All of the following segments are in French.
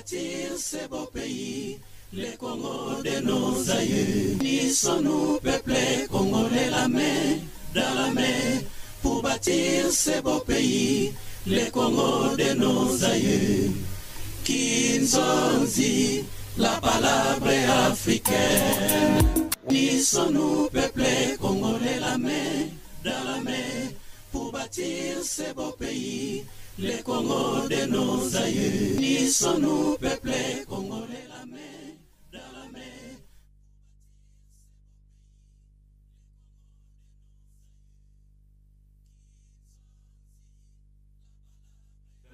bâtir ce beau pays, les Congos de nos aïeux. Unissons-nous, peuple congolais, la main dans la main, pour bâtir ce beau pays, les Congos de nos aïeux. Kinzonzi, la palabre africaine. Unissons-nous, peuple congolais, la main dans la main, pour bâtir ce beau pays, les Congos de nos aïeux. Unissons-nous, peuple congolais, la main dans la main.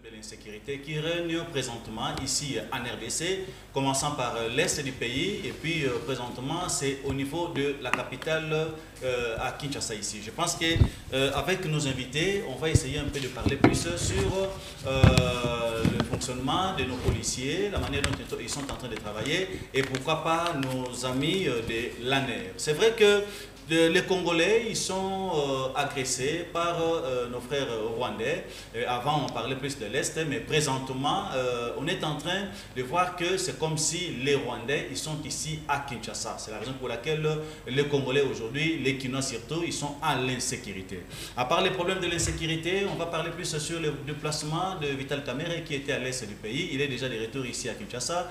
De l'insécurité qui règne présentement ici en RDC, commençant par l'est du pays, et puis présentement c'est au niveau de la capitale à Kinshasa ici. Je pense qu'avec nos invités, on va essayer un peu de parler plus sur le fonctionnement de nos policiers, la manière dont ils sont en train de travailler, et pourquoi pas nos amis de l'ANER. C'est vrai que les Congolais, ils sont agressés par nos frères rwandais. Avant, on parlait plus de l'Est, mais présentement, on est en train de voir que c'est comme si les Rwandais, ils sont ici à Kinshasa. C'est la raison pour laquelle les Congolais aujourd'hui, les Kinois surtout, ils sont à l'insécurité. À part les problèmes de l'insécurité, on va parler plus sur le déplacement de Vital Kamerhe qui était à l'Est du pays. Il est déjà de retour ici à Kinshasa.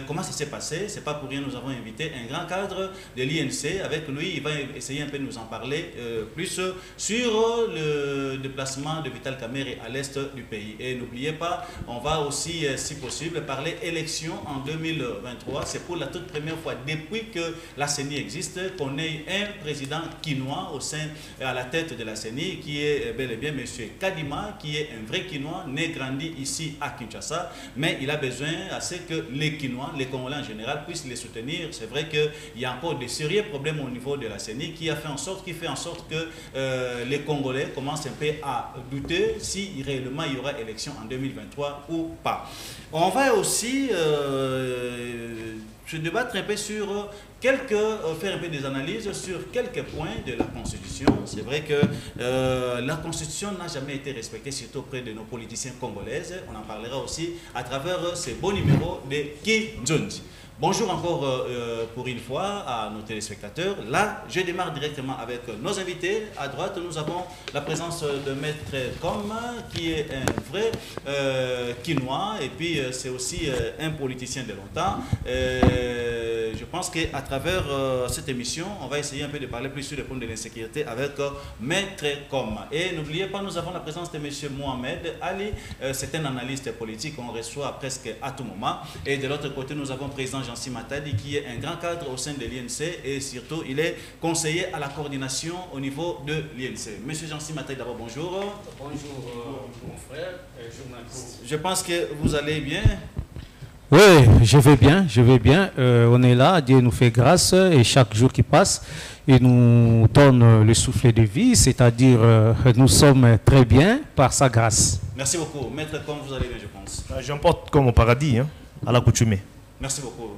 Comment ça s'est passé? C'est pas pour rien, nous avons invité un grand cadre de l'INC. Avec lui, il va essayer un peu de nous en parler plus sur le déplacement de Vital Kamerhe à l'est du pays. Et n'oubliez pas, on va aussi, si possible, parler élection en 2023. C'est pour la toute première fois depuis que la CENI existe qu'on ait un président quinois à la tête de la CENI, qui est bel et bien M. Kadima, qui est un vrai quinois, né grandi ici à Kinshasa, mais il a besoin à ce que les Quinois, les Congolais en général, puissent les soutenir. C'est vrai qu'il y a encore de sérieux problèmes au niveau de la CENI qui fait en sorte que les Congolais commencent un peu à douter si réellement il y aura élection en 2023 ou pas. On va aussi se débattre un peu sur faire un peu des analyses sur quelques points de la Constitution. C'est vrai que la Constitution n'a jamais été respectée, surtout auprès de nos politiciens congolaises. On en parlera aussi à travers ces beaux numéros de Kinzonzi. Bonjour encore pour une fois à nos téléspectateurs. Là, je démarre directement avec nos invités. À droite, nous avons la présence de Maître Com, qui est un vrai quinois, et puis c'est aussi un politicien de longtemps. Je pense qu'à travers cette émission, on va essayer un peu de parler plus sur les problèmes de l'insécurité avec Maître Com. Et n'oubliez pas, nous avons la présence de M. Mohamed Ali. C'est un analyste politique qu'on reçoit presque à tout moment. Et de l'autre côté, nous avons le président Jansi Matadi, qui est un grand cadre au sein de l'INC et surtout il est conseiller à la coordination au niveau de l'INC. Monsieur Jansi Matadi, d'abord bonjour. Bonjour mon frère et journaliste. Je pense que vous allez bien. Oui, je vais bien. On est là, Dieu nous fait grâce et chaque jour qui passe, il nous donne le souffle de vie, c'est-à-dire nous sommes très bien par sa grâce. Merci beaucoup. Maître, comme vous allez bien, je pense. J'emporte comme au paradis, hein, à l'accoutumée. Merci beaucoup.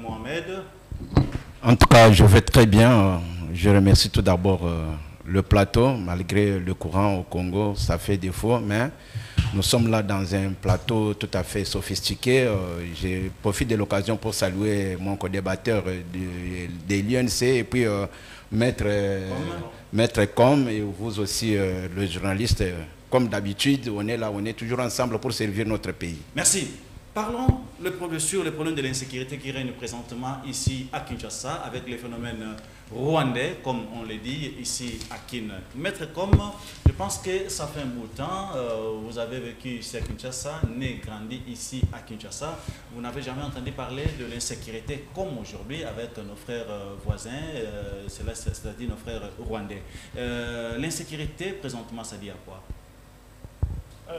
Mohamed. En tout cas, je vais très bien. Je remercie tout d'abord le plateau. Malgré le courant au Congo, ça fait défaut, mais nous sommes là dans un plateau tout à fait sophistiqué. Je profite de l'occasion pour saluer mon co-débatteur de l'INC et puis Maître Com et vous aussi, le journaliste. Comme d'habitude, on est là, on est toujours ensemble pour servir notre pays. Merci. Parlons sur le problème de l'insécurité qui règne présentement ici à Kinshasa avec les phénomènes rwandais, comme on le dit ici à Kin. Maître Com, je pense que ça fait un bout de temps, vous avez vécu ici à Kinshasa, né, grandi ici à Kinshasa. Vous n'avez jamais entendu parler de l'insécurité comme aujourd'hui avec nos frères voisins, c'est-à-dire nos frères rwandais. L'insécurité présentement, ça dit à quoi?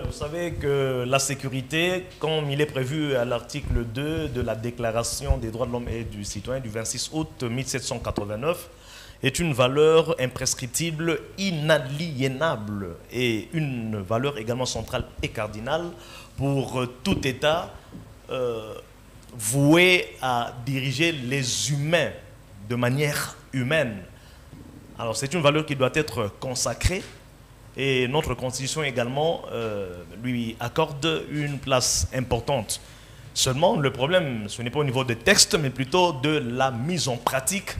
Vous savez que la sécurité, comme il est prévu à l'article 2 de la Déclaration des droits de l'homme et du citoyen du 26 août 1789, est une valeur imprescriptible, inaliénable et une valeur également centrale et cardinale pour tout État voué à diriger les humains de manière humaine. Alors c'est une valeur qui doit être consacrée. Et notre Constitution également lui accorde une place importante. Seulement, le problème, ce n'est pas au niveau des textes, mais plutôt de la mise en pratique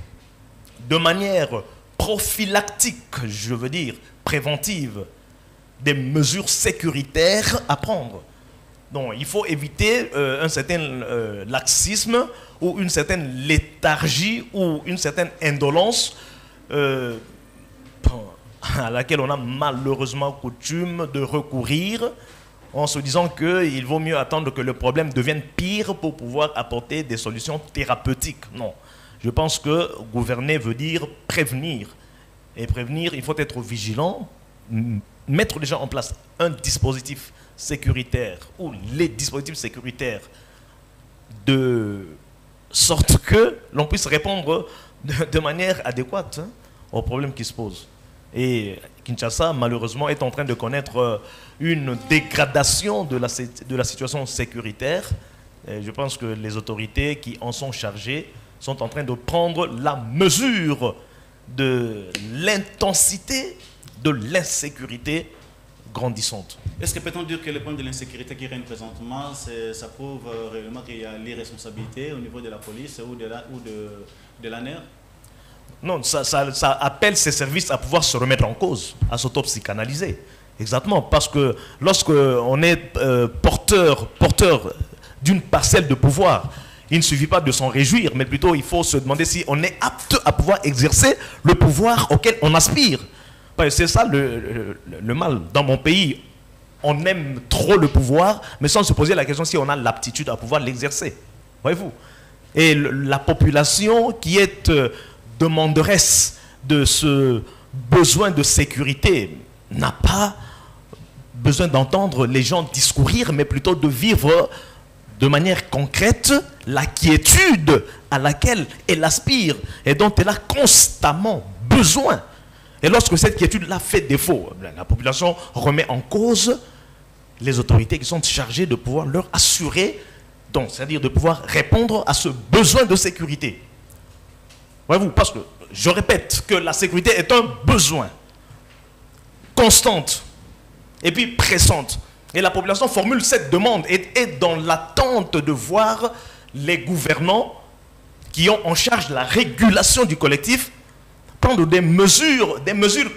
de manière prophylactique, je veux dire, préventive, des mesures sécuritaires à prendre. Donc, il faut éviter un certain laxisme ou une certaine léthargie ou une certaine indolence à laquelle on a malheureusement coutume de recourir en se disant qu'il vaut mieux attendre que le problème devienne pire pour pouvoir apporter des solutions thérapeutiques. Non. Je pense que gouverner veut dire prévenir. Et prévenir, il faut être vigilant, mettre déjà en place un dispositif sécuritaire ou les dispositifs sécuritaires de sorte que l'on puisse répondre de manière adéquate aux problèmes qui se posent. Et Kinshasa, malheureusement, est en train de connaître une dégradation de la situation sécuritaire. Et je pense que les autorités qui en sont chargées sont en train de prendre la mesure de l'intensité de l'insécurité grandissante. Est-ce que peut-on dire que le problème de l'insécurité qui règne présentement, ça prouve réellement qu'il y a l'irresponsabilité au niveau de la police ou de l'ANER? Non, ça appelle ces services à pouvoir se remettre en cause, à s'auto-psychanalyser. Exactement, parce que lorsqu'on est porteur d'une parcelle de pouvoir, il ne suffit pas de s'en réjouir, mais plutôt il faut se demander si on est apte à pouvoir exercer le pouvoir auquel on aspire. C'est ça le mal. Dans mon pays, on aime trop le pouvoir, mais sans se poser la question si on a l'aptitude à pouvoir l'exercer. Voyez-vous? Et la population qui est demanderesse de ce besoin de sécurité n'a pas besoin d'entendre les gens discourir, mais plutôt de vivre de manière concrète la quiétude à laquelle elle aspire et dont elle a constamment besoin. Et lorsque cette quiétude-là fait défaut, la population remet en cause les autorités qui sont chargées de pouvoir leur assurer, donc c'est-à-dire de pouvoir répondre à ce besoin de sécurité. Voyez-vous, parce que je répète que la sécurité est un besoin constante et puis pressante. Et la population formule cette demande et est dans l'attente de voir les gouvernants qui ont en charge la régulation du collectif prendre des mesures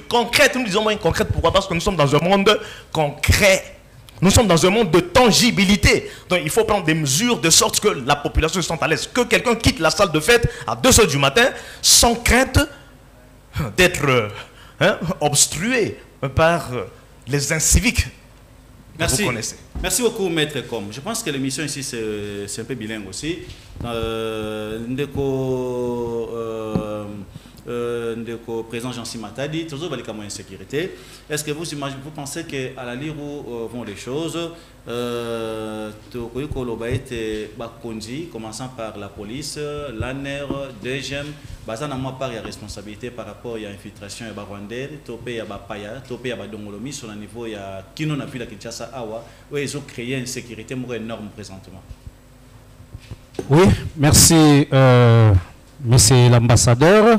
concrètes. Nous disons moins concrètes, pourquoi? Parce que nous sommes dans un monde concret. Nous sommes dans un monde de tangibilité. Donc il faut prendre des mesures de sorte que la population se sente à l'aise. Que quelqu'un quitte la salle de fête à 2 h du matin sans crainte d'être obstrué par les inciviques. Merci. Vous connaissez. Merci beaucoup, Maître Com. Je pense que l'émission ici, c'est un peu bilingue aussi. Ndeko président Jean-Cy Matadi, toujours avec la moyenne sécurité. Est-ce que vous pensez qu'à la lire où vont les choses, commençant par la police, l'ANER, DGM, moi part il y a responsabilité par rapport à l'infiltration et Rwandais, topé à Paya, topé à Dongolomi sur le niveau il y a qui n'ont vu la Kinshasa Awa, où ils ont créé une sécurité énorme présentement. Oui, merci, monsieur l'ambassadeur.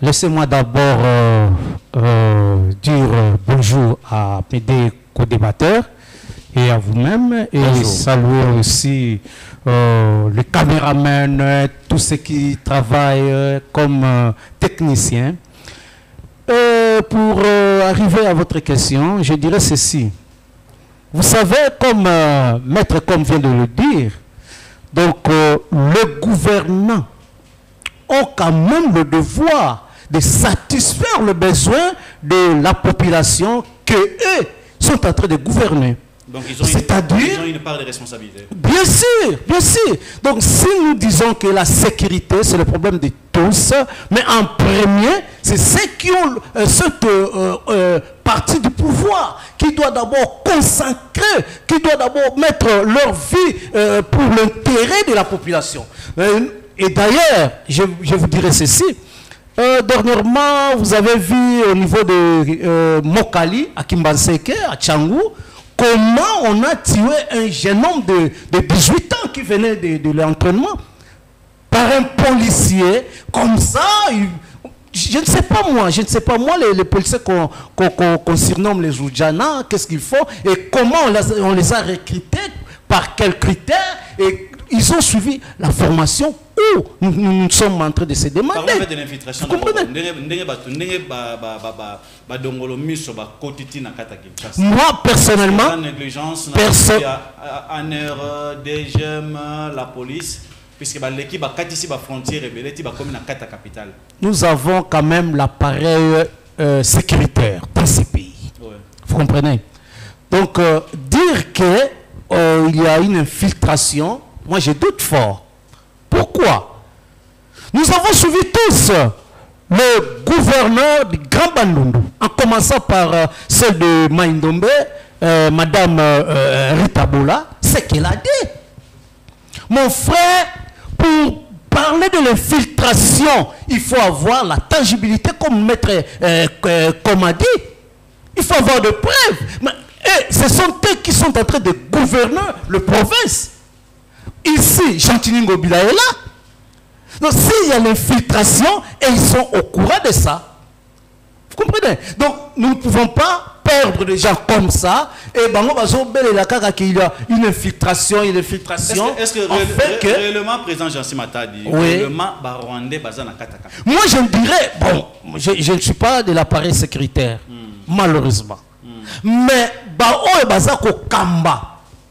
Laissez-moi d'abord dire bonjour à mes deux co-débatteurs et à vous-même, et bonjour. Saluer aussi les caméramans, tous ceux qui travaillent comme techniciens. Pour arriver à votre question, je dirais ceci. Vous savez, comme Maître Com vient de le dire, donc le gouvernement ont quand même le devoir de satisfaire le besoin de la population qu'eux sont en train de gouverner. Donc ils ont une part de responsabilité. Bien sûr, bien sûr. Donc si nous disons que la sécurité, c'est le problème de tous, mais en premier, c'est ceux qui ont cette partie du pouvoir, qui doit d'abord consacrer, qui doit d'abord mettre leur vie pour l'intérêt de la population. Et d'ailleurs, je vous dirais ceci. Dernièrement, vous avez vu au niveau de Mokali, à Kimbanseke, à Tchangou, comment on a tué un jeune homme de 18 ans qui venait de l'entraînement par un policier. Comme ça, je ne sais pas moi, les policiers qu'on surnomme les Oudjana, qu'est-ce qu'ils font et comment on les a recrutés par quels critères, et ils ont suivi la formation où nous sommes en train de se demander. Parlons de l'infiltration. Moi, personnellement, la police, puisque l'équipe a ici la frontière rebelle, comme la capitale. Nous avons quand même l'appareil sécuritaire dans ces pays. Ouais. Vous comprenez? Donc, dire que il y a une infiltration, moi je doute fort. Pourquoi? Nous avons suivi tous le gouverneur du Grand Bandundu, en commençant par celle de Maïndombe, Madame Rita Bola, ce qu'elle a dit. Mon frère, pour parler de l'infiltration, il faut avoir la tangibilité, comme Maître comme a dit. Il faut avoir de preuves. Mais, ce sont eux qui sont en train de gouverner le province. Ici, Chantini Ngobila est là. Donc, s'il y a l'infiltration, et ils sont au courant de ça. Vous comprenez? Donc, nous ne pouvons pas perdre des gens comme ça. Et ben, on va qu'il y a une infiltration, Est-ce que réellement, président Jansi Mata dit, réellement, Rwandais, moi, je me dirais, bon, je ne suis pas de l'appareil sécuritaire, malheureusement. Mais,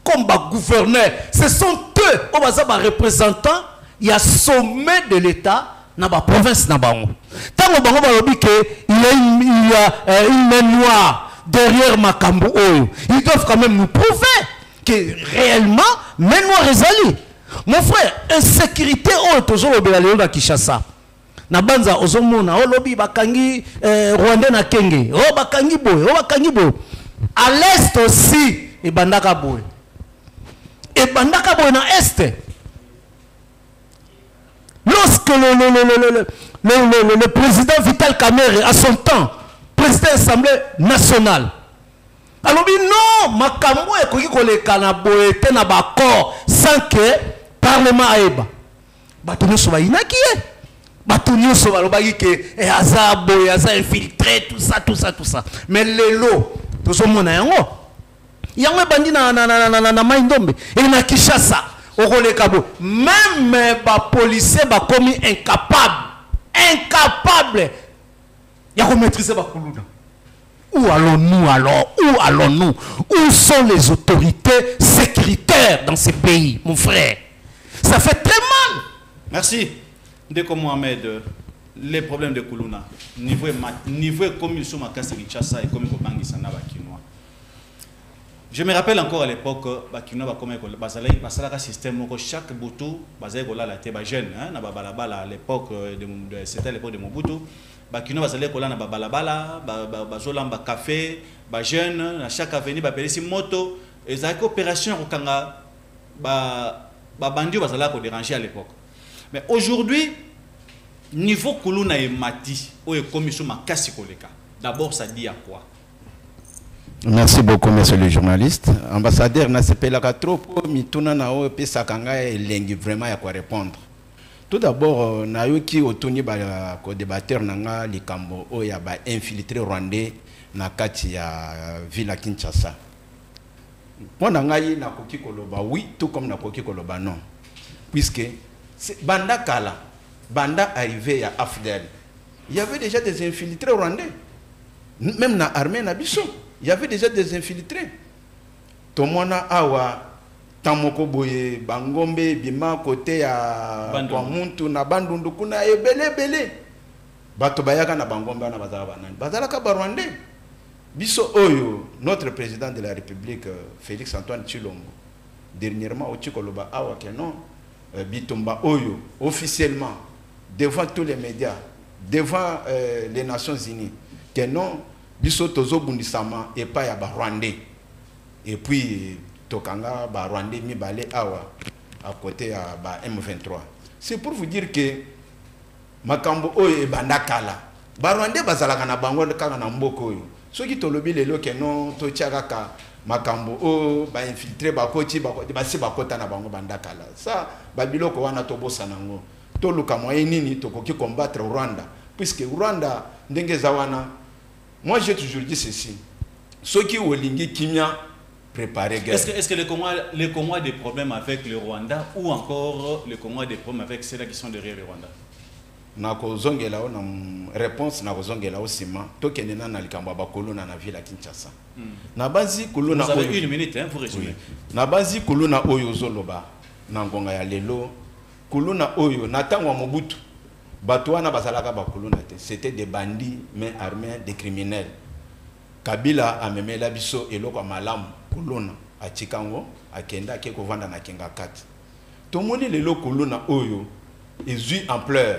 comme gouverneur, ce sont eux, représentants, il y a sommet de l'État dans la province. Tant qu'il y a une main noire derrière Makambo, ils doivent quand même nous prouver que réellement, main noire est. Mon frère, insécurité, toujours au à Kinshasa. Na banza ozomona olobi bakangi Rwanda na Kenge bakangi boy à l'est aussi et bandaka boy na est. Lorsque le président Vital Kamerhe à son temps président de l'Assemblée nationale alors non makambo ekoki koleka na boy te na bakor sans que parlement aeba bato nyonso bayinaki ye. Batunio so balobaki ke azabo infiltré tout ça mais lelo tozomona yango bandi na Maïndombe et na Kinshasa okoleka même ba policier ba commis incapable ya ko maîtriser ba kuluna. Où allons-nous alors? Où allons-nous? Où sont les autorités sécuritaires dans ces pays, mon frère? Ça fait très mal. Merci. Deko Mohamed, les problèmes de Kuluna, niveau comme ils sont à Kinshasa et comme Kobangi Sana Bakinois. Je me rappelle encore à l'époque, Bakinois va comme un système où chaque boutou, basé sur la tête jeune, à l'époque c'était l'époque de Mobutu, Bakinois va aller coller na balabala, bazolamba café, jeune, à chaque avenue ba pelisi moto, et ça coopération au Kanga, bandi va aller déranger à l'époque. Mais aujourd'hui, niveau Kuluna et Mati, ou commission Makasi Koleka, d'abord ça dit à quoi? Merci beaucoup, monsieur le journaliste. Ambassadeur, n'a pas la trop mituna na o pe sakanga et lengi vraiment à quoi répondre. Tout d'abord, na yo ki otuni ba ko débatteur nanga likambo o ya ba infiltré rwandais na kati ya ville Kinshasa. Pona ngai na koki koloba oui, tout comme na koki koloba non. Puisque Banda Kala, Banda arrivé à Afdel, il y avait déjà des infiltrés rwandais. Même dans l'armée Nabiso, il y avait déjà des infiltrés. Tomona Awa, Tamoko Boye, Bangombe, Bima, côté à Kwamuntu, na Bandundu, kuna e belé. Batobayaka na Bangombe na Bazala Banan. Bazala ka Rwandais. Biso Oyo, notre président de la République, Félix Antoine Tshilombo, dernièrement au Tchikoloba Awa Kenon. Bitomba Oyo, officiellement, devant tous les médias, devant les Nations Unies, que non, Biso Tozo Bundisama et pas ya Rwandais. Et puis, Tokanga, Rwandais, Mibale Awa, à côté à M23. C'est pour vous dire que Makambo Oyo et Bandakala, Rwandais, Bazalaka na Bango, Kagana Mboko Oyo. Ceux qui tolobi les lots que non, Tochagaka. Makambo o ba infiltré ba koti ba se ba kota na bango bandakala ça babiloko wana to bosanango to luka moyen nini to koki combattre Rwanda puisque Rwanda ndenge zawana moi j'ai toujours dit ceci ceux qui olingi kimia préparer guerre. Est-ce que le Congo a des problèmes avec le Rwanda ou encore le Congo a des problèmes avec ceux-là qui sont derrière le Rwanda? Nakozongela na réponse nakozongela osima tokende na likambo ba kolona na ville ya Kinshasa. Na bazi kolona. Vous avez une minute hein, pour résumer. Oui. Na bazi kolona oyo zoloba na ngonga ya lelo kolona oyo na tango ya Mobutu bato wana bazalaka ba kolona te, c'était des bandits mais armés, des criminels. Kabila amemela biso eloko malamu kolona a Chikango akenda ke kovanda na Kinga 4. Tomoni lelo kolona oyo ezui ampleur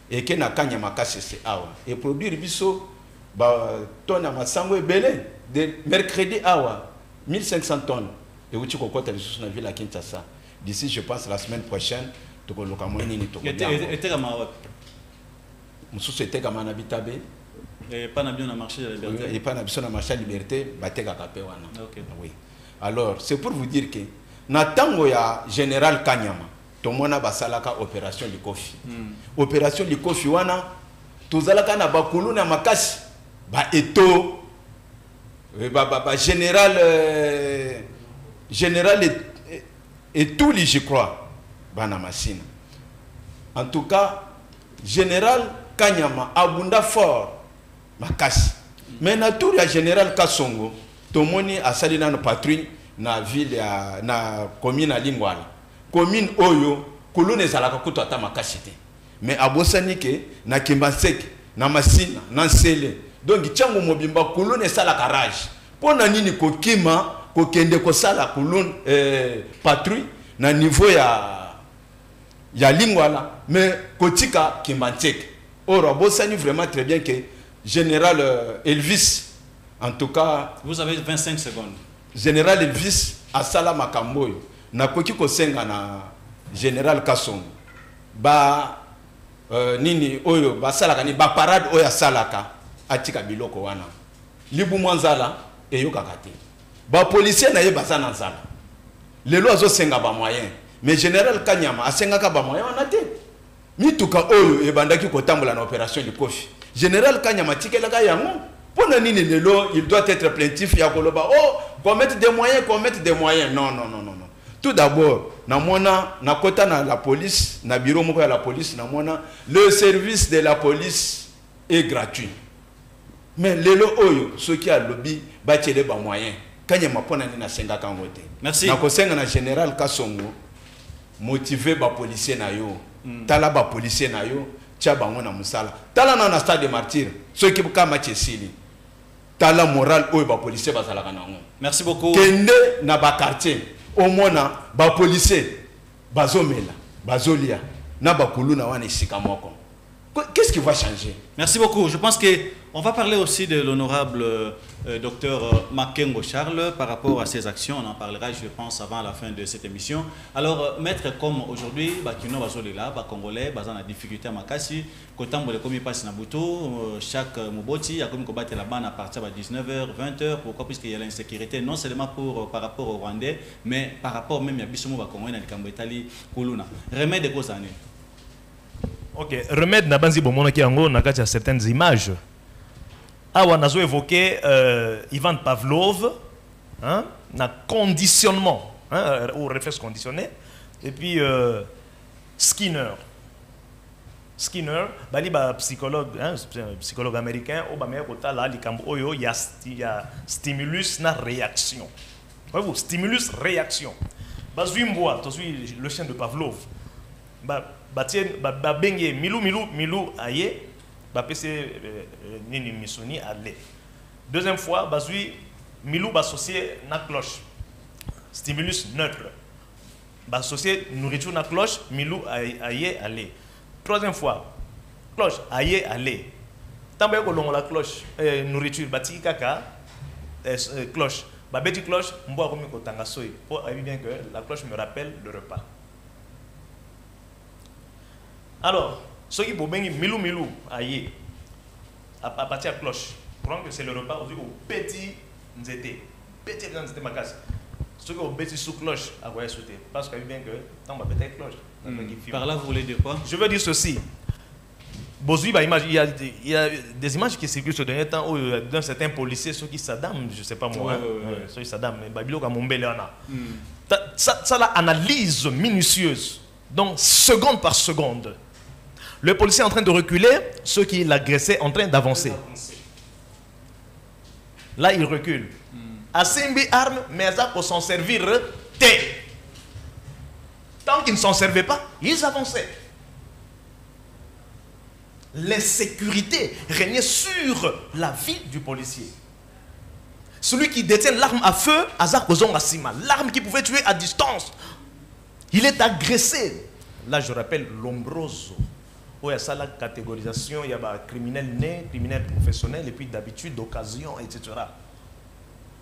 et que na kanya makasi c'est awa et produire biso ba tonne masango ebele de mercredi awa 1500 tonnes et uti kokota biso na ville ya Kinshasa d'ici je pense la semaine prochaine to ko lokamoni ni to ko était kama mususu était kama na bitabe et pas na bien na marché de la liberté et pas na biso na marché de la liberté bateka kapé wana. OK. Oui, alors c'est pour vous dire que na tango ya général Kanyama tomona basalaka opération Likofi. Opération Likofi wana tozalaka na bakulu na makasi ba eto ba général et tout li je crois bana masina. En tout cas général Kanyama abunda fort makasi. Mais na tour ya général Kasongo tomoni asali na patrouille na ville ya na commune ya Lingwala. Commune oyo kolone zalaka kuto ata makasi te mais abosani ke na Kimbanseke na Masina na Nsele donc tiango mobimba kolone sala garage pona nini kokima kokende ko sala kolone patrouille na niveau ya Lingwala mais kotika Kimbanseke. Or abosani vraiment très bien que général Elvis en tout cas vous avez 25 secondes. Général Elvis asala makamboyo na koki kosenga na général Kasongo ba nini oyo ba salaka ni ba parade oyo salaka atika biloko wana libu mwanzala eyoka kate ba policier na ye bazana nzala lelo azo senga ba moyen mais général Kanyama asenga ka ba moyen wana te mituka oyo ebandaki kotambola na opération Likofi général Kanyama tikelaka yango pona nini lelo il doit être plaintif ya koloba oh commettre des moyens non. Tout d'abord, na kota na la police, na bureau moko ya la police, le service de la police est gratuit. Mais lelo oyo, ceux qui a lobby, bachele ba moyen. Kanyama pona ni na senga kangote. Merci. Na kosenga na général Kasongo, motiver ba policier na yo. Tala ba policier na yo, tia bango na musala. Tala na stade de martyr, ceux qui buka match sili. Tala moral oyo ba policier bazalaka nango. Merci beaucoup. Kende na ba quartier. Au moins, ba policier, bazomela, bazolia, na bakulu na wana isika moko. Qu'est-ce qui va changer? Merci beaucoup. Je pense qu'on va parler aussi de l'honorable docteur Makengo Charles par rapport à ses actions. On en parlera, je pense, avant la fin de cette émission. Alors, maître, comme aujourd'hui, Bakino Bazolela, Congolais, basant la difficulté à Makassi, Kotambo le commis passe Nabuto, chaque Moboti, il y a comme combattre la banne à partir de 19h, 20h. Pourquoi? Puisqu'il y a l'insécurité, non seulement par rapport au Rwandais, mais par rapport même à Bissomo Bakongo, dans le Cambotali, Kuluna. Remède de causes années. Ok, remède na banzi bomona ki yango na kati ya certaines images. Awa nazo évoqué Ivan Pavlov, hein, na conditionnement, hein, ou réflexe conditionné, et puis Skinner. Skinner, bali ba psychologue, hein, psychologue américain, au ba meya kota la likambo oyo ya stimulus na réaction. Voyez-vous, stimulus réaction. Bazui mboa, to suis le chien de Pavlov. Ba benye milou aye ba pese nini misoni ale. Deuxième fois bazui milou ba associé na cloche. Stimulus neutre. Ba associé nourriture na cloche, milou aye ale. Troisième fois cloche aye ale. Tambe ko longo la cloche nourriture bati kaka cloche. Ba beti cloche mboa komi ko tanga soy. Pour bien que la cloche me rappelle le repas. Alors, ceux qui peuvent milou aïe à partir de la cloche, pour que c'est le repas au petit nzete, petit nzete makas. Ceux qui ont petit sous cloche à quoi sauter, parce que bien que tant ma petite cloche. Par là, vous voulez dire quoi? Je veux dire ceci. Bozui, bah, il y a des images qui circulent ce dernier temps d'un certain policier, ceux qui Saddam, je ne sais pas moi, ceux qui Saddam, mais Babilo Kamombeleana. Ça la analyse minutieuse, donc seconde par seconde. Le policier est en train de reculer, ceux qui l'agressaient en train d'avancer. Là, il recule. Asimbi arme, mais ça pour s'en servir, tant qu'ils ne s'en servaient pas, ils avançaient. L'insécurité régnait sur la vie du policier. Celui qui détient l'arme à feu, Azar Kozong Asima, l'arme qui pouvait tuer à distance, il est agressé. Là, je rappelle Lombroso. Où il y a ça, la catégorisation, il y a criminel né, criminel professionnel, et puis d'habitude, d'occasion, etc.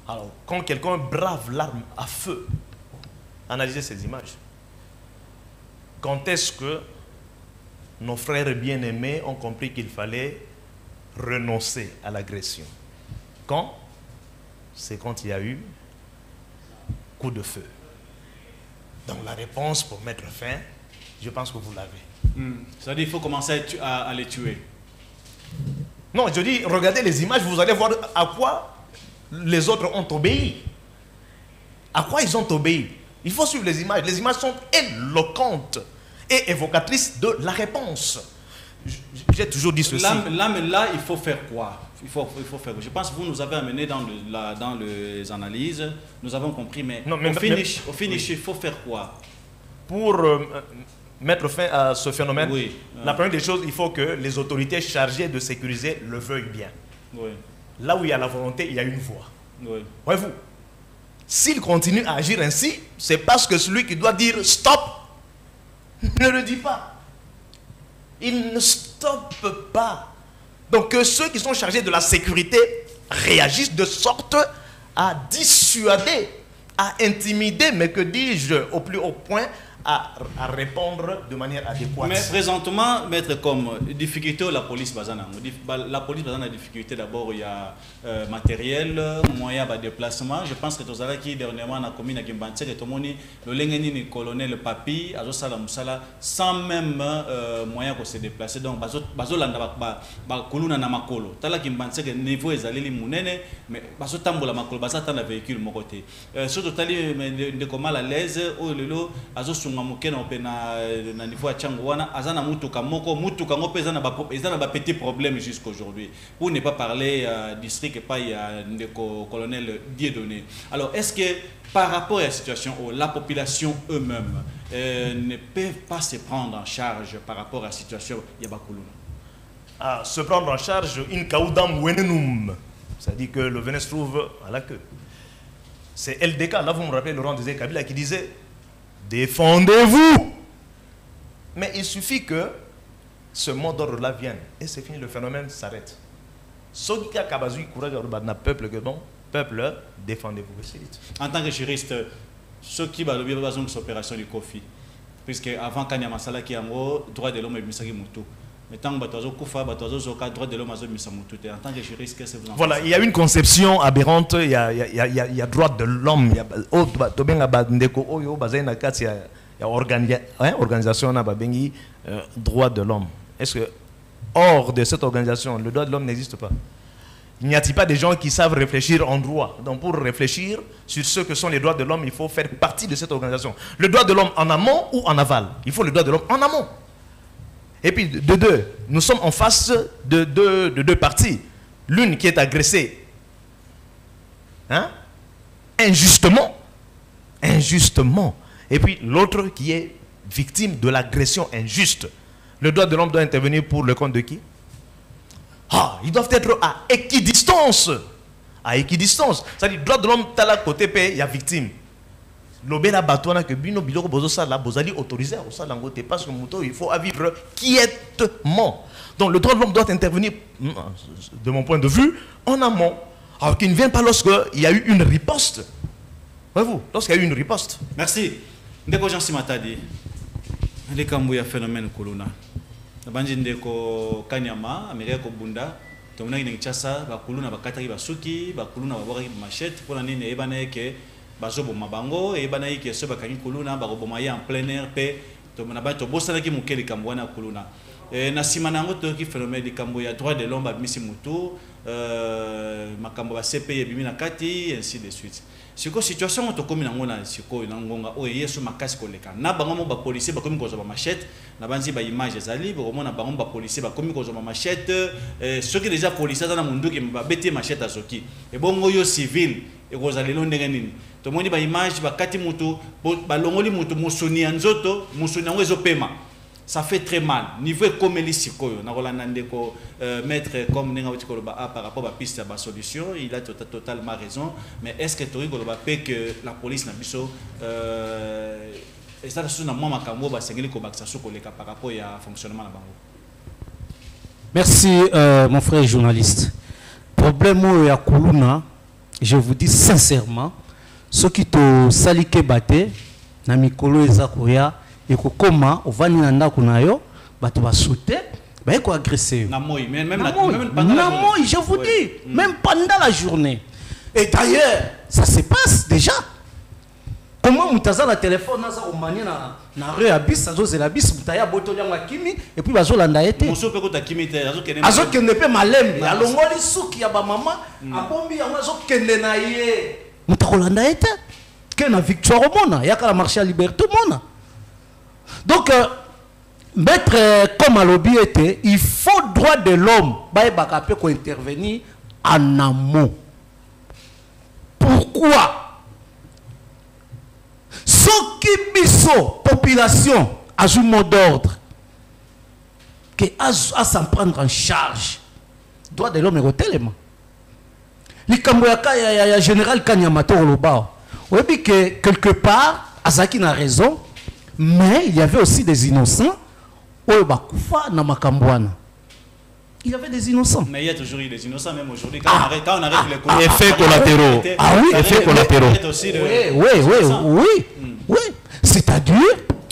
Alors, quand quelqu'un brave l'arme à feu, analysez ces images. Quand est-ce que nos frères bien-aimés ont compris qu'il fallait renoncer à l'agression? Quand? C'est quand il y a eu coup de feu. Donc la réponse pour mettre fin, je pense que vous l'avez. C'est-à-dire qu'il faut commencer à les tuer. Non, je dis, regardez les images, vous allez voir à quoi les autres ont obéi. À quoi ils ont obéi? Il faut suivre les images. Les images sont éloquentes et évocatrices de la réponse. J'ai toujours dit ceci. Là, il faut faire quoi? Il faut faire. Je pense que vous nous avez amené dans les analyses. Nous avons compris, mais, au finish, il faut faire quoi? Pour mettre fin à ce phénomène, oui. La première des choses, il faut que les autorités chargées de sécuriser le veuillent bien. Oui. Là où il y a la volonté, il y a une voie. Oui. Voyez-vous, s'il continue à agir ainsi, c'est parce que celui qui doit dire stop ne le dit pas. Il ne stoppe pas. Donc que ceux qui sont chargés de la sécurité réagissent de sorte à dissuader, à intimider, mais que dis-je au plus haut point, à répondre de manière adéquate. Mais présentement, maître, comme difficulté, la police basana. La police basana a difficulté d'abord, il y a matériel, moyen de déplacement. Je pense que tout ça qui dernièrement a commis à Gimbanse, que tout le monde, le colonel Papi, Azosala Moussala, sans même moyen pour se déplacer. Donc, Bazolanda Kuluna Namakolo. Tala Gimbanse, que niveau est allé Mounene, mais Bazotambola Makolo, Bazatan a véhicule mon côté. Surtout Tali de Komal à l'aise, ou le lot, Azos na niveau ya chango wana azana mutuka moko mutuka ngo pesa na ba petit problème jusqu'aujourd'hui pour ne pas parler district et pas il y a ndeko colonel Dieudonné. Alors est-ce que par rapport à la situation où la population eux-mêmes ne peuvent pas se prendre en charge par rapport à la situation Yabakuluna? Se prendre en charge in kaudam wenenum, c'est-à-dire que le venin se trouve à la queue. C'est LDK, là vous me rappelez Laurent Désiré Kabila qui disait défendez-vous. Mais il suffit que ce mot d'ordre-là vienne et c'est fini, le phénomène s'arrête. Ceux qui ont courage au peuple, que bon, peuple, défendez-vous. En tant que juriste, ceux qui ont besoin de l'opération du Kofi, puisque avant Kanya Masala qui a un droit de l'homme et Misaki Moutou. Mais tant que droit de l'homme et en tant que juriste, qu'est-ce que vous en pensez? Voilà, il y a une conception aberrante, il y a droit de l'homme, il y a organisation droit de l'homme. Est-ce que hors de cette organisation, le droit de l'homme n'existe pas? Il n'y a-t-il pas des gens qui savent réfléchir en droit? Donc pour réfléchir sur ce que sont les droits de l'homme, il faut faire partie de cette organisation. Le droit de l'homme en amont ou en aval? Il faut le droit de l'homme en amont. Et puis de deux, nous sommes en face de deux parties. L'une qui est agressée injustement. Et puis l'autre qui est victime de l'agression injuste. Le droit de l'homme doit intervenir pour le compte de qui? Ils doivent être à équidistance. À équidistance. C'est-à-dire, le droit de l'homme, t'as la côté paix, il y a victime. L'obéla batouana que bino biloko bozo ça là bozali autorisé au ça langote parce que moto il faut vivre quiètement. Donc le droit de l'homme doit intervenir de mon point de vue en amont. Alors qu'il ne vient pas lorsqu'il y a eu une riposte. Voyez-vous, lorsqu'il y a eu une riposte. Merci. Ndeko Jean Simatadi. Ndeka mbuya phénomène kolona. Nabanji ndeko Kanyama, Amerika ko bunda. Tomuna ki Kinshasa ba kolona ba kataki ba suki, ba kolona ba bora machette pour la nini ebana ke bazo boma bango et bana ki so ba kanyi kolona ba boma ya en plein air pe to na ba to bosala ki mukeli kambwana kolona. Et na simanango to ki phénomène de kambo ya droit de l'homme abimisi mutu makambo ba CPI bimi na kati ainsi de suite. Siko situation to komi nango na siko na ngonga o yeso makasi koleka. Na bango mo ba policier ba komi kozo ba machette na banzi ba image ezali ba komona bango ba policier ba komi kozo ba machette ceux qui déjà policier na mundu ki ba beti machette azoki. Et bongo yo civil e kozali lo ndenge nini. To moni ba image ba kati mutu ba longoli mutu musuni nzoto musuni ngo ezopema. Ça fait très mal. Niveau comme les sikoyo, na rolanda ndeko maître comme nenga wati koloba par rapport à piste à solution, il a totalement raison. Mais est-ce que tori koloba pe que la police na biso et ça sur na moi makambo ba sengeli ko baksa soko leka par rapport à fonctionnement na bango. Merci mon frère journaliste. Problème ya kuluna, je vous dis sincèrement, ceux qui to salike baté na mikolo ezakoya et que comment on va n'y aller qu'on aille, bah tu vas sauter, bah il faut agresser. Namoy, même pendant la journée. Je vous dis, même pendant la journée. Et d'ailleurs, ça se passe déjà. Comment on t'a la téléphone, on a manié na rue abis, ça c'est la bis, on t'a boto liang kimi et puis bazo landa été. Mon sope kota kimi te, azo kende pe malem, alongoli souki ya ba maman, abombi ya azo kende na ye. On t'a landa été. Que na victoire au monde, ya ka la marché à liberté au monde. Donc, maître comme à lobby était, il faut droit de l'homme, pour intervenir en amont. Pourquoi? Ce qui biso population a un mot d'ordre, que à s'en prendre en charge, droit de l'homme est au tellement. Le Kamboyaka, il y a général Kanyamato Loba. On dit que quelque part, Azaki n'a raison. Mais il y avait aussi des innocents. Il y avait des innocents. Mais il y a toujours eu des innocents, même aujourd'hui. Quand on arrête les coups. Effets collatéraux. Ah oui, effets collatéraux. Oui. C'est-à-dire,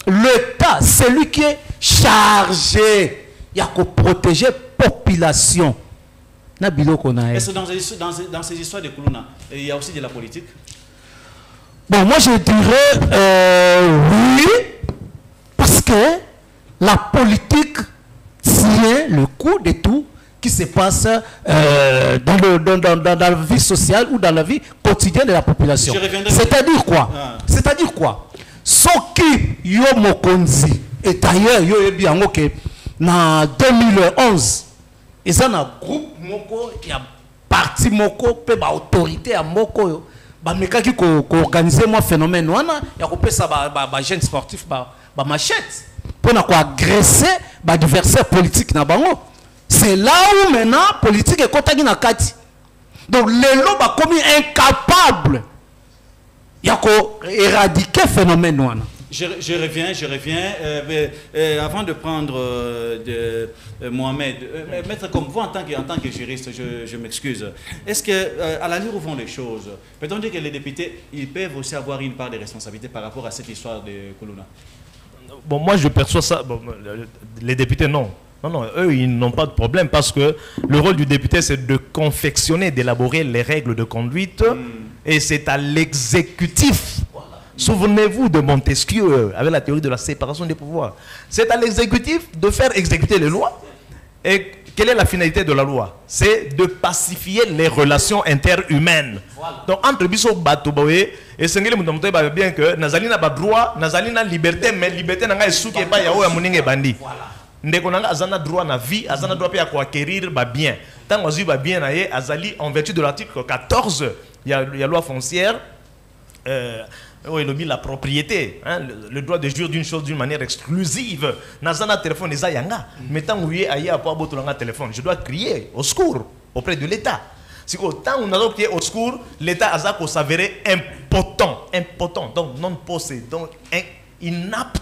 l'État, c'est lui qui est chargé. Il y a qu'à protéger la population. Est-ce que dans ces histoires de Koulouna, il y a aussi de la politique? Bon, moi je dirais oui, parce que la politique tient le coup de tout qui se passe dans la vie sociale ou dans la vie quotidienne de la population. C'est-à-dire quoi? C'est-à-dire quoi? Ce qui yo mokonzi, et d'ailleurs yo ebi ango que en 2011, ils ont un groupe moko, il y a parti moko, pe ba autorité à moko yo. Bah mais quand qui organiser moi phénomène wana ya ko pesa ba jeune sportif ba machette pour na ko agresser ba adversaire politique na bango. C'est là où maintenant politique est kotaki na kati. Donc les lots ba commis incapable ya ko éradiquer phénomène wana. Je reviens. Avant de prendre Mohamed, maître comme vous en tant que juriste, je m'excuse. Est-ce que à l'allure où vont les choses, peut-on dire que les députés, ils peuvent aussi avoir une part de responsabilité par rapport à cette histoire de Koulouna? Bon, moi je perçois ça. Bon, les députés, non. Non, eux, ils n'ont pas de problème parce que le rôle du député, c'est de confectionner, d'élaborer les règles de conduite et c'est à l'exécutif. Souvenez-vous de Montesquieu avec la théorie de la séparation des pouvoirs. C'est à l'exécutif de faire exécuter les lois. Et quelle est la finalité de la loi? C'est de pacifier les relations interhumaines. Voilà. Donc entre Bisso Batoboé et Sengeli Moutomoto, bien que Nazalina a droit, Nazalina liberté, mais liberté n'a pas souki pas yao ya muninge bandi. Ndekonanga azana droit na vie, azana droit à acquérir bien. Tant que ba bien naé, azali en vertu de l'article 14, il y a loi foncière. La propriété, hein, le droit de jouir d'une chose d'une manière exclusive. Nazana téléphone est yanga. Mais tant que je téléphone, je dois crier au secours auprès de l'État. Si autant on a crié au secours, l'État a s'avérer impotent, donc non possédé, donc inapte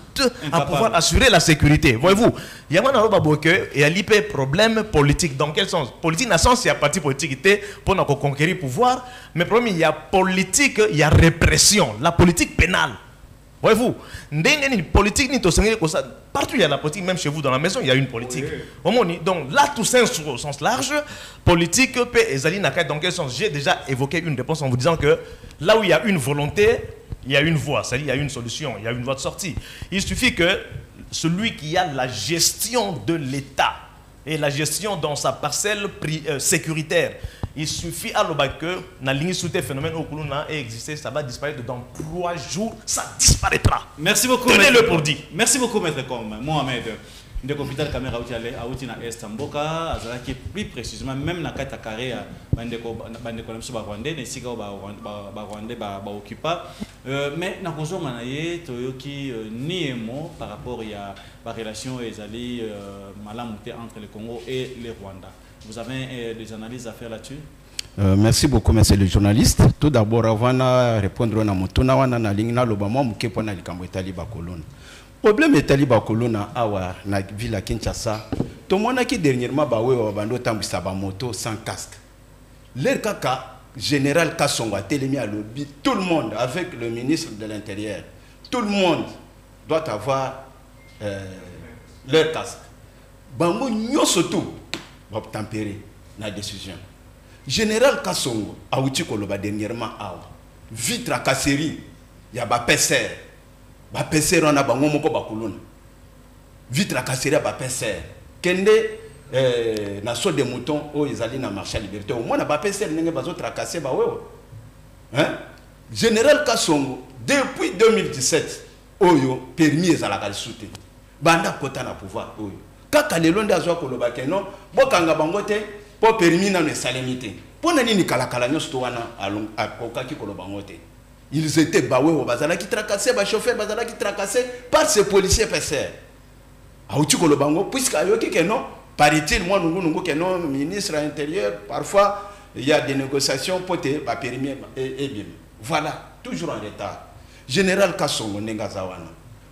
à pouvoir assurer la sécurité. Voyez-vous, il y a un problème politique. Dans quel sens? Politique, dans le sens, il y a parti politique pour conquérir le pouvoir, mais problème, il y a politique, il y a répression, la politique pénale. Voyez-vous, politique, partout il y a la politique, même chez vous dans la maison, il y a une politique. Donc là, tout ça au sens large, politique, dans quel sens? J'ai déjà évoqué une réponse en vous disant que là où il y a une volonté, il y a une voie, c'est-à-dire il y a une solution, il y a une voie de sortie. Il suffit que celui qui a la gestion de l'État et la gestion dans sa parcelle sécuritaire. Il suffit à l'objet que la ligne sous tes phénomènes au Koulouna ait existé, ça va disparaître dans 3 jours, ça disparaîtra. Merci beaucoup. Tenez-le pour dit. Merci beaucoup, maître Com. Mohamed. De l'hôpital caméra outi na est mboka azalaki plus précisément même na kata carré bandeko namso ba Rwandais ne sika ba Rwandais ba occupa mais na kozonga na ye toyoki niemo par rapport ya ba relation ezali malamuté entre le Congo et le Rwanda. Vous avez des analyses à faire là-dessus? Merci beaucoup, monsieur le journaliste. Tout d'abord, avant de répondre à Motuna, on a na ligne na lobamo mukepo na likambo etali ba kolona. Problème etali ba kolona awa na ville à Kinshasa. To mona ki dernièrement ba we wa bando tambisa ba moto sans casque. Leur kaka général Kassongo a télémi à lobby, tout le monde avec le ministre de l'Intérieur. Tout le monde doit avoir leur casque. Bango nyoso tout va tempérer la décision. Général Kassongo a outi koloba dernièrement awa. Vitre à casserie, ya ba PCR. Ba PCR on a bango moko ba kolona. Vitre à casserie ba PCR. Kende na saut de mouton o ezali na marché à liberté. Au moins na ba PCR nenge bazo tracasser ba wewe. Hein? Général Kassongo depuis 2017 oyo permis ezalaka souté. Banda kota na pouvoir oyo. Kaka lelo ndazwa koloba keno bokanga bango te po permis na ne salemité. Pona nini kala nyosto wana akokaki koloba ngote. Ils étaient baoué au bazala qui tracassait ba chauffeur bazala qui tracassait par ces policiers PCR. Aouti kolobango puisque ayoki que non paraît-il moi nous que non ministre de l'Intérieur parfois il y a des négociations pour te ba permis et bien. Voilà, toujours en retard. Général Kassongo Nengazawana.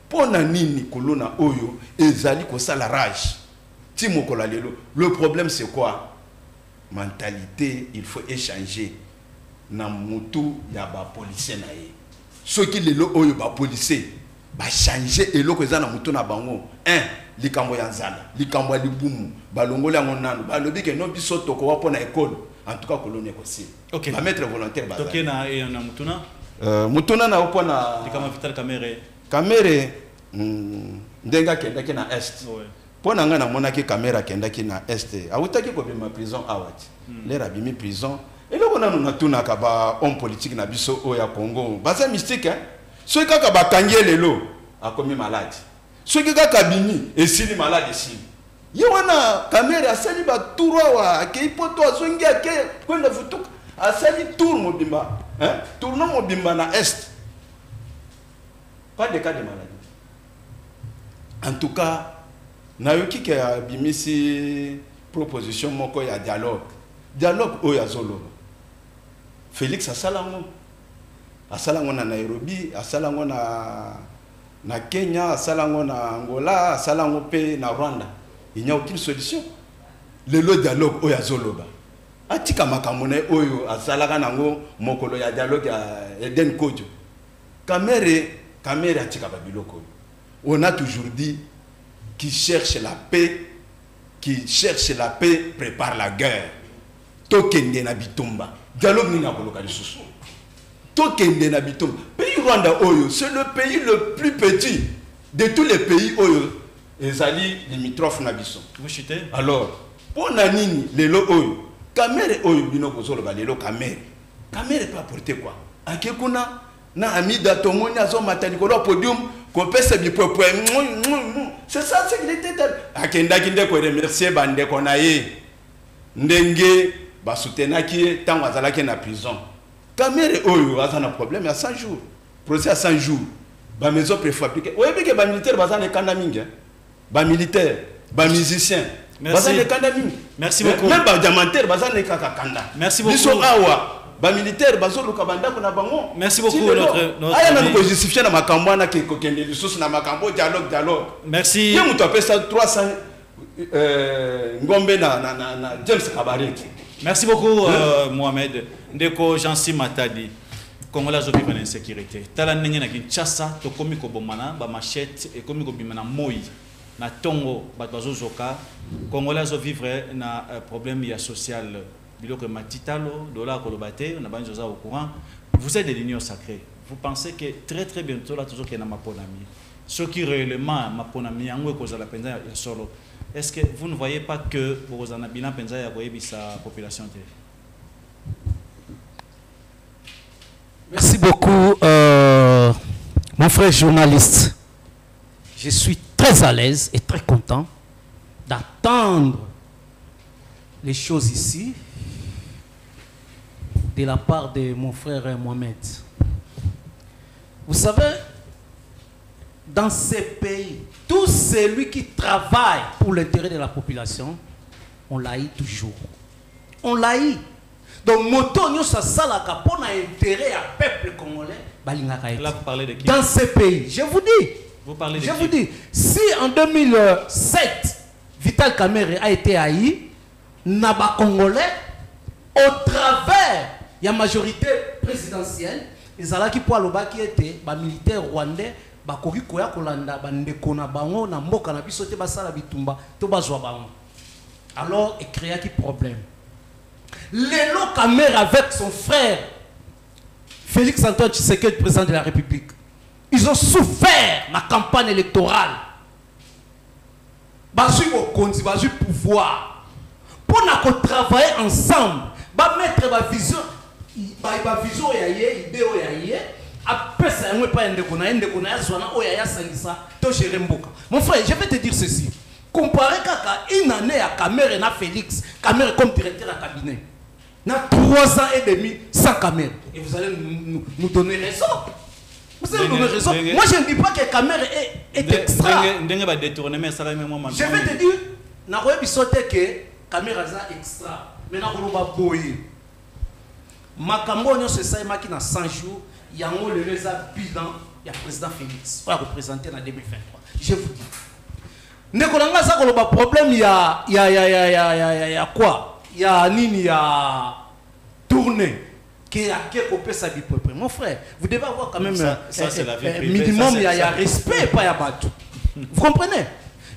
Pona nini kolona oyo ezali ko sala rage. Timo kolalelo. Le problème c'est quoi? Mentalité, il faut échanger. Na mutu ya ba policier na ye. Ce qui lelo oyo ba policier ba changer eloko eza na mutu na bango. Likambo ya nzala, likambo ya libumu, ba longola ngonano, ba lobi ke no biso toko wa pona école. En tout cas colonie aussi. OK. Ba mettre volontaire ba. OK na mutuna. Mutuna na opona likama vital camere. Camere ndenga kenda ki na est. Ouais. Pona nga na monaki caméra kenda ki na est. Awutaki ko bima prison awati. Les rabimi prison. Et là, on a un homme politique na biso au Congo. C'est mystique, hein? Ceux qui ont kangé les lots a commis malade. Ceux qui ont kabini et si malade ici. Il y a une caméra, sali ba tourwa qui poto azongi ake kwenda futuka. Asali tour mobimba, hein? Tournon mobimba na est. Pas de cas de maladie. En tout cas, na yoki ke bimisi proposition moko ya dialogue. Dialogue o ya zolo. Félix Asalango na Nairobi, Asalango na Kenya, Asalango na Angola, Asalango pe na Rwanda. Il n'y a aucune solution. Le dialogue oya zoloba. Atika makamone oyo Asalaga nango mokolo ya dialogue ya Eden Kodjo. Kamere atika babiloko. On a toujours dit qui cherche la paix prépare la guerre. Tokende na bitumba. Dialogue ni na koloka lisusu. Tokende na bitumba. Pays Rwanda oyo, c'est le pays le plus petit de tous les pays oyo. Ezali limitrophe na biso. Vous chutez? Alors, pona nini lelo oyo. Kamere oyo bino kozolo ba lelo kamere. Kamere peut apporter quoi? Akekuna na amida tomoni azo matanikolo podium ko pese bipopo. C'est ça c'est qu'il était. Akenda kinde ko remercier bande konaye. Ndenge ba soutenaki tant azalaki na prison. Kamere oyo azana problème à 100 jours. Procès à 100 jours. Ba maison préfabriquée. Oyebi ke ba militaire bazana kanda mingi. Ba militaire, ba musicien. Bazana kanda mingi. Merci beaucoup. Même ba diamantaire bazana kanda. Merci beaucoup. Biso awa ba militaire bazolo kabanda ko na bango. Merci beaucoup notre aya na ko justifier na makambo na ke kokende lisusu na makambo dialogue. Merci. Ye muto apesa 300 ngombe na James Kabareke. Merci beaucoup Mohamed. Ndeko Jansi Matadi. Congolais zo vivre en insécurité. Tala ndenge na Kinshasa to komi ko bomana ba machette et komi ko bimana moi na tongo bazo zoka. Congolais zo vivre na problème ya social. Biloko matitalo dollar kolobate on a banjoza au courant. Vous êtes de l'union sacrée. Vous pensez que très bientôt là toujours qu'il y a ma ponami. ce qui réellement ma ponami yango cause la penza ya solo. Est-ce que vous ne voyez pas que vous en bilan penza ya boyebi sa population? Merci beaucoup, mon frère journaliste. Je suis très à l'aise et très content d'attendre les choses ici de la part de mon frère Mohamed. Vous savez, dans ces pays, tout celui qui travaille pour l'intérêt de la population, on l'haït toujours. On l'haït. Donc, moto, ça salaka pour l'intérêt à peuple congolais. Là, vous parlez de qui? Dans ces pays, je vous dis. Vous parlez de je qui? vous dis, si en 2007, Vital Kamerhe a été haï, Naba Congolais, au travers de la majorité présidentielle, ils allaient qui pour le qui était militaire rwandais, bakoki koya kolanda bandeko na bango na mboka na biso te basala bitumba to bazwa bango. Alors il créa qui problème. Lelo Kamerhe avec son frère Félix Antoine Tshisekedi, président de la République, ils ont souffert la campagne électorale. Basu au konzi, basu pouvoir. Pour nous travailler ensemble, mettre ma vision, ma vision yaye, idée yaye. Après ça, on ne peut pas mon frère, je vais te dire ceci. Comparé à une année à Kamerhe et à Félix, Kamerhe comme directeur de cabinet, il y a 3 ans et demi sans Kamerhe. Et vous allez nous donner raison. Vous allez nous donner raison. Moi, je ne dis pas que Kamerhe est extra. Je vais te dire, je vais que Kamerhe est extra. Maintenant, on va boyer. Makambo, c'est ça, il y a 100 jours. Il y a un bilan, il y a le président Félix. Il va représenter en 2023. Je vous dis. Nekolanga ça le problème il y a quoi? Il y a tourné qui a coupé sa vie propre. Mon frère, vous devez avoir quand même ça c'est la vie privée, minimum il y a respect pas ya batou. Vous comprenez?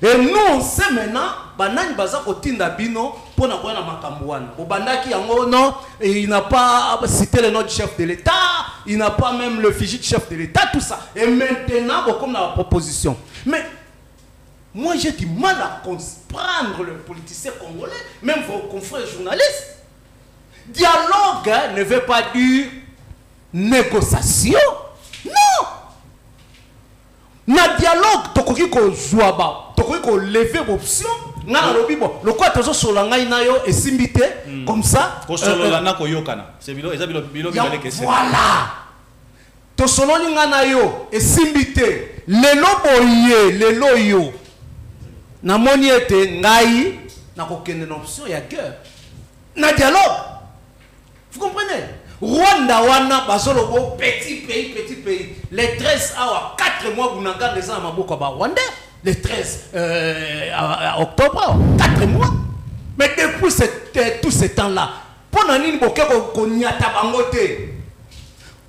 Et nous on sait maintenant banani baza kotinda bino pour na koya na makambo wana. Obandaki yango non, il n'a pas cité le nom du chef de l'État, il n'a pas même le fichier du chef de l'État, tout ça. Et maintenant comme la proposition. Mais moi, j'ai du mal à comprendre le politicien congolais, même vos confrères journalistes. Dialogue ne veut pas dire négociation. Non. Na dialogue, tokoki ko jouaba, tokoki ko lever option. Na lobi bon, le quoi tozo solanga inayo et simbité comme ça. Ko solana ko yokana. C'est bilo bale question. Voilà. To soloni ngana yo et simbité. Lelo boye, lelo yo. Na moni ete ngai na kokende na option ya guerre na dialogue. Vous comprenez? Rwanda wana bazolobo petit pays les 13 à 4 mois bunanga les gens maboko ba Rwanda les 13 octobre 4 mois. Mais depuis tout ce temps là pour nani boke ko nyata bangote.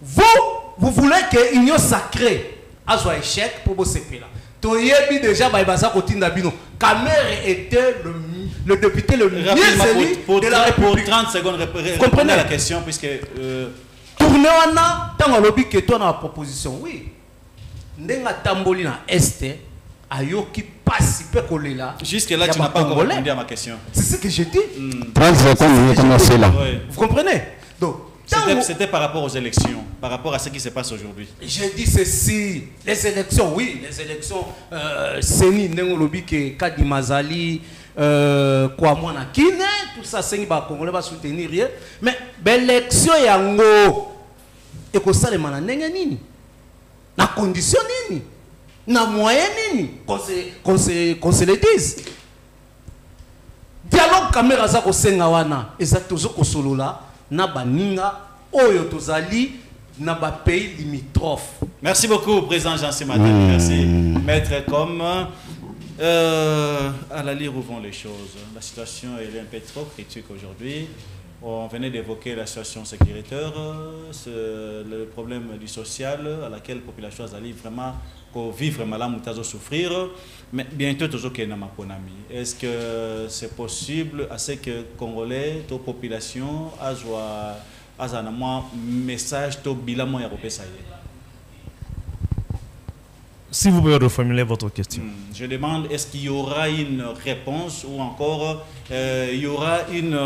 Vous voulez que union sacrée a soit échec pour bosser là. Toyebi déjà Baïbasa Kotinda Bino. Kamerhe était le député le mieux élu de la République. Pour 30 secondes, répondez à la question puisque... Tourner on a, tant lobby que toi dans la proposition, oui. Ndenga tamboli na este, ayoki participer collé là. Jusque là, tu n'as pas encore répondu à ma question. C'est ce que j'ai dit. 30 secondes, commencer là. Vous comprenez? Donc, c'était par rapport aux élections, par rapport à ce qui se passe aujourd'hui. J'ai dit ceci, les élections, oui, les élections, c'est ni Nengolobi que Kadi Mazali, Kouamouana Kine, tout ça, c'est ni Congolais va soutenir rien. Mais l'élection yango, et que ça les mananenga nini, na condition nini, na moyen nini, qu'on se le dise. Dialogue caméra za ko senga wana, exactement ko solo là. Na baninga oyo tozali na ba pays limitrophes. Merci beaucoup président Jean-C Matani, merci maître comme à la lire où vont les choses. La situation est un peu trop critique aujourd'hui. On venait d'évoquer la situation sécuritaire, le problème du social à laquelle la population allait vraiment vivre malade, ou souffrir. Mais bientôt, toujours qu'il y a un est-ce que c'est possible à ce que Congolais, la population, a un message, to bilan, Si vous pouvez reformuler votre question. Je demande, est-ce qu'il y aura une réponse ou encore il y aura une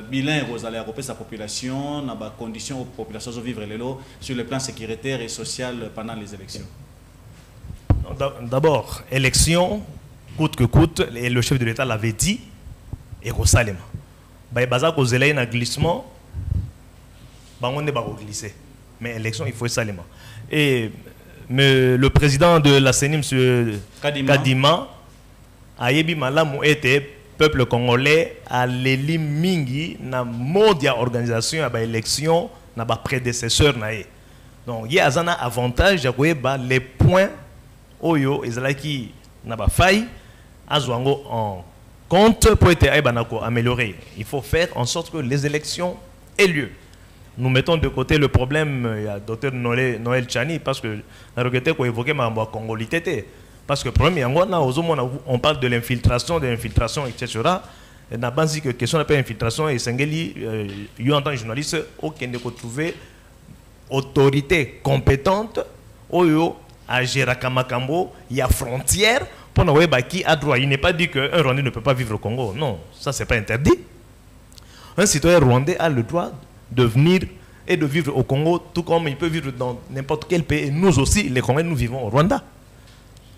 bilan aux allées à sa population, dans les conditions aux populations de vivre sur le plan sécuritaire et social pendant les élections? D'abord, élection, coûte que coûte, et le chef de l'État l'avait dit, et au Salema. Il y a un glissement, on ne va pas glisser. Mais élection, il faut Salema. Et le président de la CENI, M. Kadima, a dit que le peuple congolais a l'élu mingi na mondia organisation à l'élection na ba prédécesseur na e. Donc il y a un avantage à les points oyo ezalaki na ba faille azwango en compte pour être amélioré. Il faut faire en sorte que les élections aient lieu. Nous mettons de côté le problème, il y a Dr Noël Chani, parce que la regretté qu'on évoquait ma congolité. Parce que le problème, on parle de l'infiltration, etc. Et n'a pas dit que question d'appel infiltration et Sengeli, en tant que journaliste, aucun ne peut trouver autorité compétente, oyo à Gérakamakamo, il y a frontière pour nous qui a droit. Il n'est pas dit qu'un Rwandais ne peut pas vivre au Congo. Non, ça c'est pas interdit. Un citoyen rwandais a le droit de venir et de vivre au Congo, tout comme il peut vivre dans n'importe quel pays. Et nous aussi, les Congolais, nous vivons au Rwanda.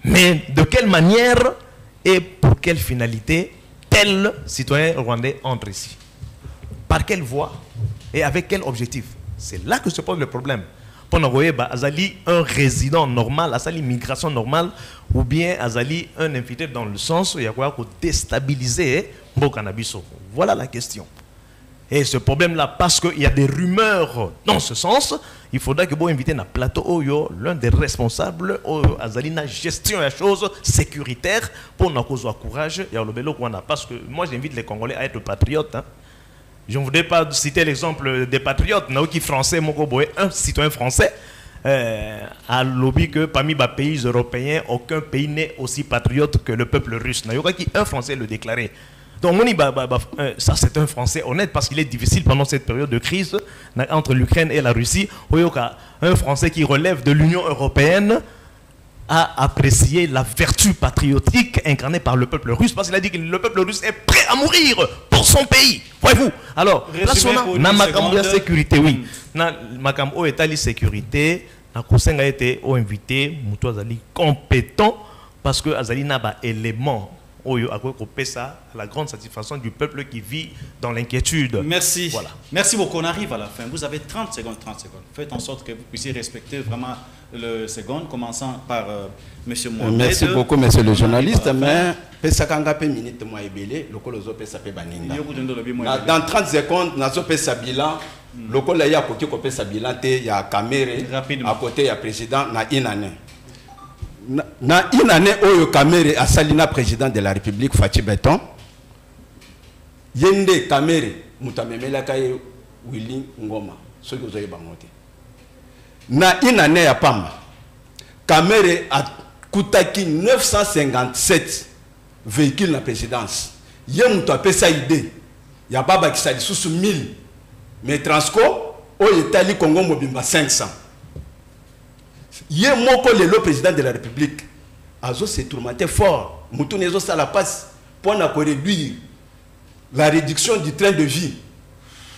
Mais de quelle manière et pour quelle finalité tel citoyen rwandais entre ici? Par quelle voie et avec quel objectif? C'est là que se pose le problème. Pour nous voir, Azali un résident normal, Azali migration normale, ou bien Azali un infiltré dans le sens où il y a quoi pour déstabiliser Mbokanabiso. Voilà la question. Et ce problème-là, parce qu'il y a des rumeurs dans ce sens, il faudra que vous invitez un plateau l'un des responsables à la gestion des choses sécuritaires pour nous avoir courage. Parce que moi, j'invite les Congolais à être patriotes. Hein. Je ne voudrais pas citer l'exemple des patriotes. Qui français, un citoyen français, a lobby que parmi les pays européens, aucun pays n'est aussi patriote que le peuple russe. Il y a un français le déclaré. Donc, ça c'est un Français honnête parce qu'il est difficile pendant cette période de crise entre l'Ukraine et la Russie. Un Français qui relève de l'Union européenne a apprécié la vertu patriotique incarnée par le peuple russe parce qu'il a dit que le peuple russe est prêt à mourir pour son pays. Voyez-vous? Alors, là, on a ma sécurité, oui. Ma sécurité, a été invité, Moutouazali compétent parce que Azali n'a pas élément. La grande satisfaction du peuple qui vit dans l'inquiétude. Merci. Voilà. Merci beaucoup. On arrive à la fin. Vous avez 30 secondes. Faites en sorte que vous puissiez respecter vraiment le second, commençant par M. Mohamed. Merci beaucoup, monsieur le journaliste. Mais dans 30 secondes, nous avons fait un bilan. Il y a un bilan, il y a Kamere, à côté, il y a le président, il y a une année. Na une année oyo Kamere a salina président de la République Fachi Beton yende Kamere mutamemela kaye Willy Ngoma soki ozoye bangote na une année ya pamba Kamere a kutaki 957 véhicules na présidence ye muto apesa idée ya baba kisali susu 1000 mais Transco oyo etali Congo mobimba 500. Hier, le président de la République a s'est tourmenté fort. Moutoune a la passe pour réduire la réduction du train de vie.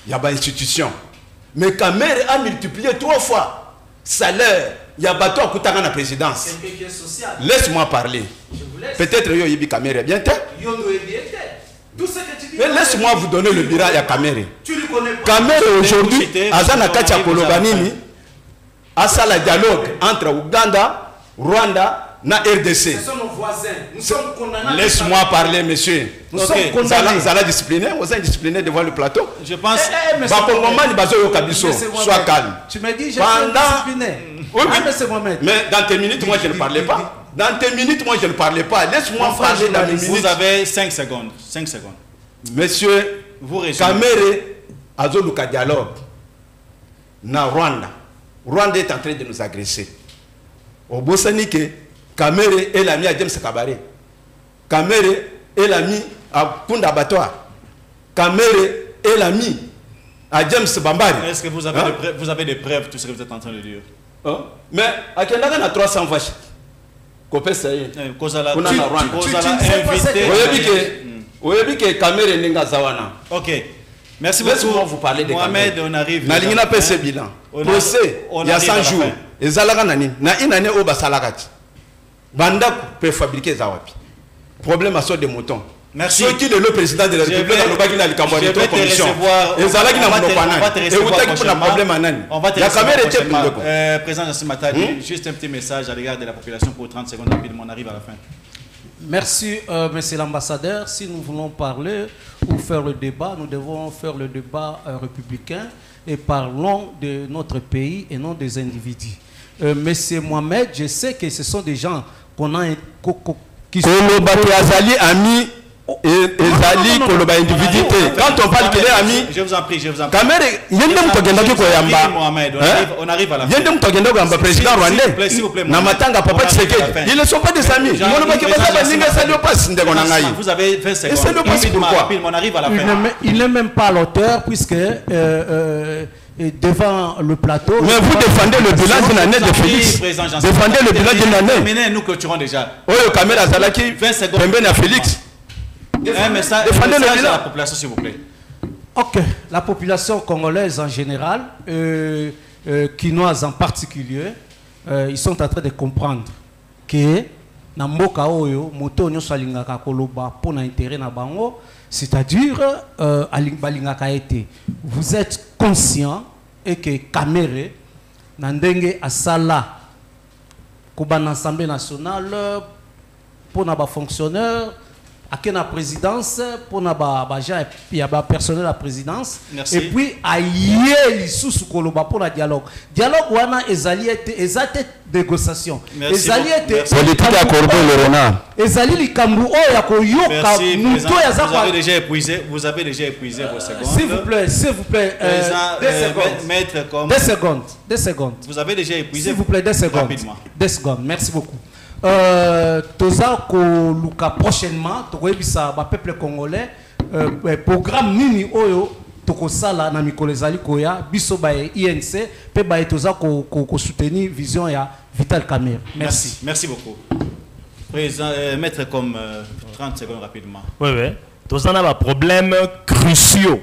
Il y a une institution. Mais Kamere a multiplié 3 fois salaire. Il y a bateau à Koutanga la présidence. Laisse-moi parler. Peut-être que Yobi Kamere est bien. Mais laisse-moi vous donner le bureau à Kamere. Kamere aujourd'hui, Azana Katia Kolobanini. À ça, le dialogue entre Ouganda, Rwanda et RDC. Ce sont nos voisins. Nous sommes condamnés. Laisse-moi parler, monsieur. Nous sommes condamnés. Vous allez discipliner. Vous allez discipliner devant le plateau. Je pense. Sois calme. Tu me dis, je suis discipliné. Oui, mais dans tes minutes, moi, je ne parlais pas. Dans tes minutes, moi, je ne parlais pas. Laisse-moi parler dans les minutes. Vous avez 5 secondes. 5 secondes. Monsieur, Kamere, Azoluka dialogue. Na Rwanda. Rwanda est en train de nous agresser. Au Bossanike, Kamere est l'ami à James Kabare. Kamere est l'ami à Punda Batoa. Kamere est l'ami à James Bambari. Est-ce que vous avez, vous avez des preuves, tout ce que vous êtes en train de dire? Mais à quel moment on a 300 vaches? Kopesa yi. Kozala invité. Caméra ninga zawana. Ok. Merci beaucoup. Laisse-moi vous parler de Mohamed, on arrive. Na lingina pe ce bilan. Procès, il y a 100 jours. Ezalaka nani? Na inane o basalakati. Banda peut fabriquer zawapi. Problème à sort de moutons. Merci. Ceux qui le président de la République je vais te recevoir. On va te recevoir. Président Jassim Matadi, juste un petit message à l'égard de la population pour 30 secondes rapidement. On arrive à la fin. Merci, monsieur l'ambassadeur. Si nous voulons parler ou faire le débat, nous devons faire le débat républicain et parlons de notre pays et non des individus. Monsieur Mohamed, je sais que ce sont des gens qu'on a qui sont ami et Zali Koloba individualité. Quand on parle qu'il est ami, je vous en prie, je vous en prie. Kamere, yendem togenda ko yamba. On arrive à la fin. Yendem togenda ko yamba président rwandais. S'il vous plaît, na matanga papa Tshisekedi. Ils ne sont pas des amis. Vous avez 20 secondes. C'est le passe pourquoi. On arrive à la fin. Il n'est même pas l'auteur puisque devant le plateau. Mais vous défendez le bilan d'une année de Félix. Défendez le bilan d'une année. Nous clôturons déjà. Oyo Kamera Zalaki. 20 secondes. Pembeni à Félix. Un message à la population, s'il vous plaît. Ok, la population congolaise en général, quinoise en particulier, ils sont en train de comprendre que na mboka oyo moto nyonso alingaka koloba pona intérêt na bango, c'est-à-dire balingaka été. Vous êtes conscient et que Kamere na ndenge asala koba na Assemblée nationale pour na ba fonctionnaire à la présidence pour na il y a personnel à la présidence. Merci. Et puis aïe sous koloba pour la dialogue wana ezali était négociation ezali était politique à corbeau le renard ezali likambu o ya koyoka muto ya za vous avez déjà épuisé vos secondes. S'il vous plaît maître comme 2 secondes vous avez déjà épuisé, s'il vous plaît 2 secondes rapidement. 2 secondes, merci beaucoup. Toza ko luka prochainement tokoyebisa ba peuple congolais programme nini oyo tokosala na mikolo ezali koya biso ba INC pe ba toza ko soutenir vision ya Vital Kamerhe. Merci beaucoup. Président maître comme 30 secondes rapidement. Oui. Toza na ba problème cruciaux.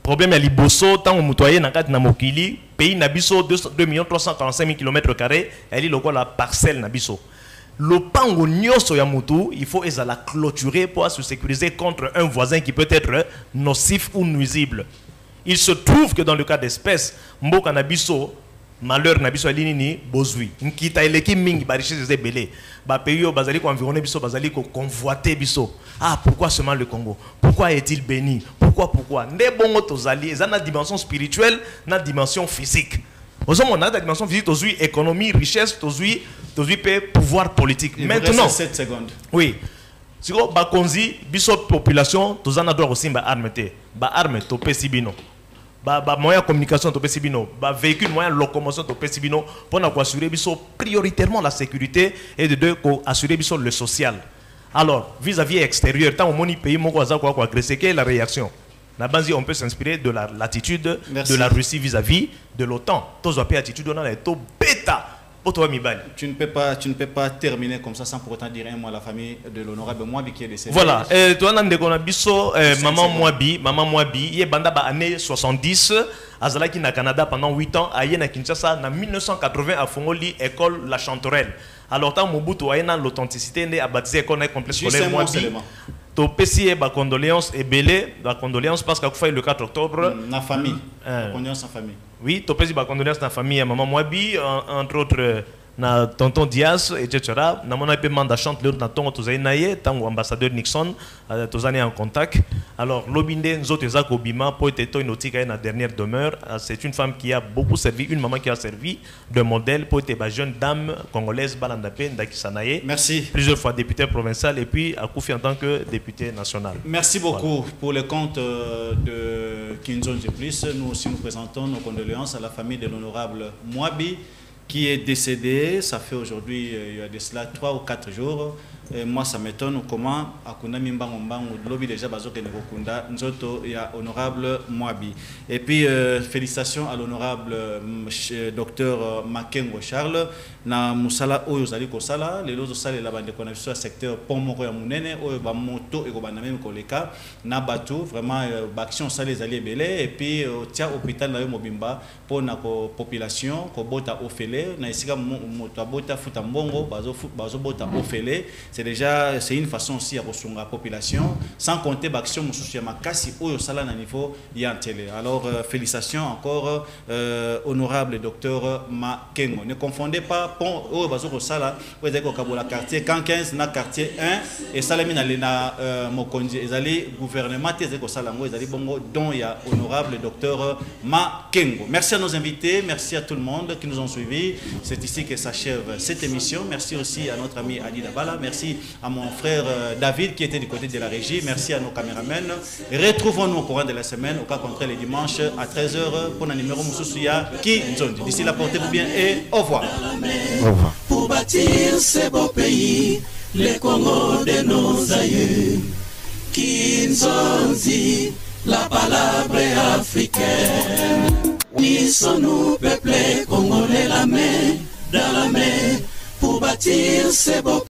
Problème ya liboso tango mutoye na kati na mokili pays na biso 2 345 000 km², elle est lokola parcelle na biso. Le pango nyoso ya mutu, il faut la clôturer pour se sécuriser contre un voisin qui peut être nocif ou nuisible. Il se trouve que dans le cas d'espèce, mboka na biso, malheur na biso alinini bozui. Nkita eleki mingi ba richesse des belé. Ba pays au bazali ko environner biso, bazali ko convoiter biso. Ah, pourquoi seulement le Congo? Pourquoi est-il béni? Pourquoi? Nde bongo tozali, ezana dimension spirituelle, na dimension physique. Aux hommes, on a la dimension physique, tozui économie, richesse, tozui pouvoir politique. Maintenant, 7 secondes. Oui. Si on a konzi, biso population, tozana droit aussi ba arme te. Ba arme to pesibino. Ba moyen de communication to pesibino. Ba véhicule moyen de locomotion to pesibino pour assurer biso prioritairement la sécurité et de deux assurer biso le social. Alors, vis-à-vis extérieur, tant au moni pays moko aza ko agresser, quelle est la réaction? On peut s'inspirer de l'attitude de la Russie vis-à-vis de l'OTAN. Attitude bêta. Tu ne peux pas terminer comme ça sans pour autant dire un mot à la famille de l'honorable Mwabi qui est décédé. Voilà. Maman Mwabi, il est banda année 70, azalaki na Canada pendant 8 ans, aye na Kinshasa en 1980 à Fongoli école La Chanterelle. Alors tant Mobutu aye na l'authenticité né a baptisé école complexe scolaire Mwabi. To pesi ba condoléances et belé, ba condoléances parce qu'a fait le 4 octobre na famille. Condoléances en famille. Oui, to pesi ba condoléances na famille à maman Mwabi entre autres na tonton Diaz etc. Na mona pe manda chante le na tongo tozai naye tango ambassadeur Nixon tozani en contact. Alors lobinde nzoto ezako bima po eteto inotika na dernière demeure, c'est une femme qui a beaucoup servi, une maman qui a servi de modèle pour être jeune dame congolaise balanda pe ndakisanaye. Merci. Plusieurs fois députée provinciale et puis a confié en tant que député national. Merci beaucoup. Voilà. Pour le compte de Kinzon Plus, nous aussi nous présentons nos condoléances à la famille de l'honorable Mwabi qui est décédé, ça fait aujourd'hui, il y a de cela 3 ou 4 jours, Et moi, ça m'étonne comment Akuna Mimbango Mbango, lobby déjà Bazoke Nekokunda, Nzoto, il y a honorable Moabi. Et puis, félicitations à l'honorable docteur Makengo Charles, na Moussala Oyozali Kosala, les lots salles et la bande de connexion secteur Pomoko ya Mounene, Oyoba Moto et Gobaname Koleka, na Batou, vraiment, Baction Salé les alliés belé, et puis, tia hôpital na Mobimba, pour la population, Kobota Ofele, na Isiga Motabota Futambongo, Bazo Bota Ofele. C'est déjà une façon aussi à ressourcer la population, sans compter l'action de Makasi ou au salaire à niveau Yantele. Alors, félicitations encore, honorable docteur Makengo. Ne confondez pas pont au Bazoko Sala, vous êtes au Kabola quartier 15, na quartier 1, et Salamina Lena Mokonji, et allez gouvernement, et Salango, et allez bongo, dont il y a honorable docteur Makengo. Merci à nos invités, merci à tout le monde qui nous ont suivis. C'est ici que s'achève cette émission. Merci aussi à notre ami Adi Dabala. Merci à mon frère David qui était du côté de la régie. Merci à nos caméramens. Retrouvons-nous au courant de la semaine, au cas contraire les dimanches à 13h pour un numéro Moussoussouya qui zone. D'ici là, portez-vous bien et au revoir. Au revoir. Pour bâtir ce beau pays, les Congos de nos aïeux, Kinzonzi, la palabre africaine. Unissons-nous, peuple congolais, la main dans la main, pour bâtir ce beau